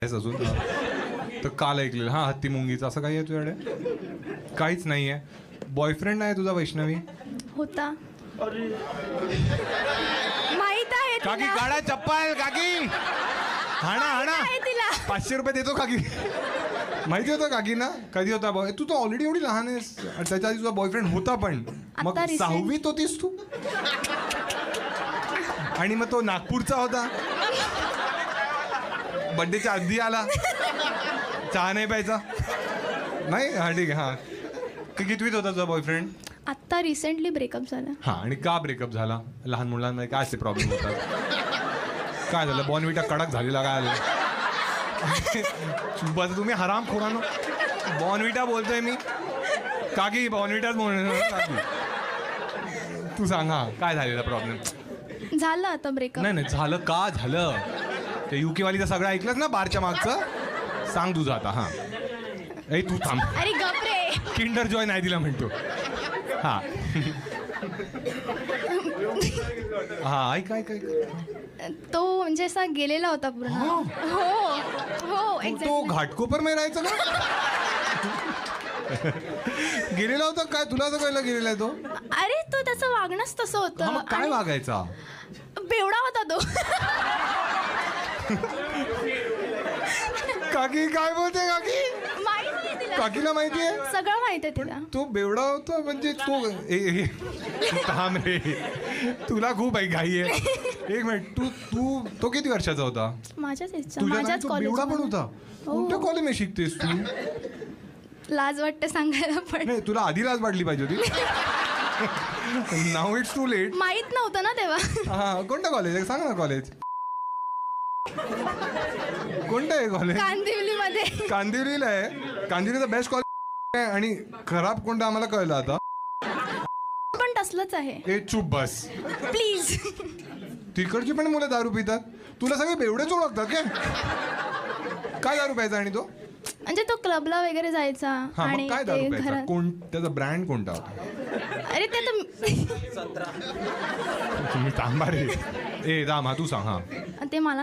अजून तर काल ऐकलेलं हा हत्ती मुंगीचं असं काही आहे तुझ्याकडे? काहीच नाही आहे. बॉयफ्रेंड आहे तुझा वैष्णवी? होता. माहित आहे काकी तिला. काढा चप्पल काकी. हाणा हाणा. आहे तिला. 500 रुपये देतो काकी. माहिती होतं काकी ना कधी होता बॉय? तू तर ऑलरेडी एवढी लहान आहेस आणि त्याच्या आधी तुझा बॉयफ्रेंड होता पण. मग आता recent. 6वीत होतीस तू आणि मग तो नागपूरचा होता. बड्डेच्या आधी आला. चहा नाही प्यायचा नाही. हा ठीक आहे. हा कितवीत होता तुझा बॉयफ्रेंड? आता रिसेंटली ब्रेकअप झाला. हा आणि का ब्रेकअप झाला? लहान मुलांमध्ये काय असे प्रॉब्लेम होतात? काय झालं? बॉर्नव्हिटा कडक झालेला काय आलं? बस तुम्ही हराम खोरानो. बॉर्नव्हिटा बोलतोय मी काकी. बॉर्नव्हिटाच काकी. तू सांग हा काय झालेला प्रॉब्लेम? झालं आता ब्रेकअप. नाही नाही झालं का झालं? ते UK वालीचं सगळं ऐकलंस ना बारच्या मागचं? सांग तुझं आता. हा ए तू थांब. अरे गपरे. किंडर जॉय नाही दिला म्हणतो. हा हा ऐक ऐक ऐक. तो म्हणजे असा गेलेला होता पूर्ण. हा. हो हो तो एक्झॅक्टली. घाटकोपर मध्ये राहायचं का? गेलेला होता काय? तुला असं कळलं गेलेला आहे तो? अरे तो त्याचं वागणंच तसं हा, होतं. मग काय आणि वागायचा? बेवडा होता तो. काकी काय बोलते काकी? माहित आहे तिला. काकीला माहिती आहे? सगळं माहित आहे तिला. तो बेवडा होता म्हणजे तो तू थांब रे. तुला खूप आहे घाई आहे. एक मिनिट. तू तू तो किती वर्षाचा होता? माझ्याच इच्छा. तुझ्या माझ्याच तो बेवडा पण होता? कोणत्या कॉलेजमध्ये शिकतेस तू? लाज वाटते सांगायला पण. नाही तुला आधी लाज वाटली पाहिजे होती. नाव इट्स टू लेट. माहित नव्हतं ना तेव्हा. हा कोणतं कॉलेज आहे? सांग ना कॉलेज. कोणतं आहे कॉलेज? कांदिवलीमध्ये. कांदिवलीला आहे. कांदिवलीचा बेस्ट कॉलेज आहे. आणि खराब कोणतं आम्हाला कळलं आता. पण तसलंच आहे. ए चुप बस. प्लीज. तिकडची पण मुलं दारू पितात. तुला सगळे बेवडेच ओळखतात काय? काय दारू प्यायचा आणि तो? म्हणजे तो क्लबला वगैरे जायचा. हा मग आणि काय ते दारू प्यायचा? घरात. कोण त्याचा ब्रँड कोणता होता? अरे ते तर तुम्ही थांबा रे. ए राम हा तू सांग. हा ते मला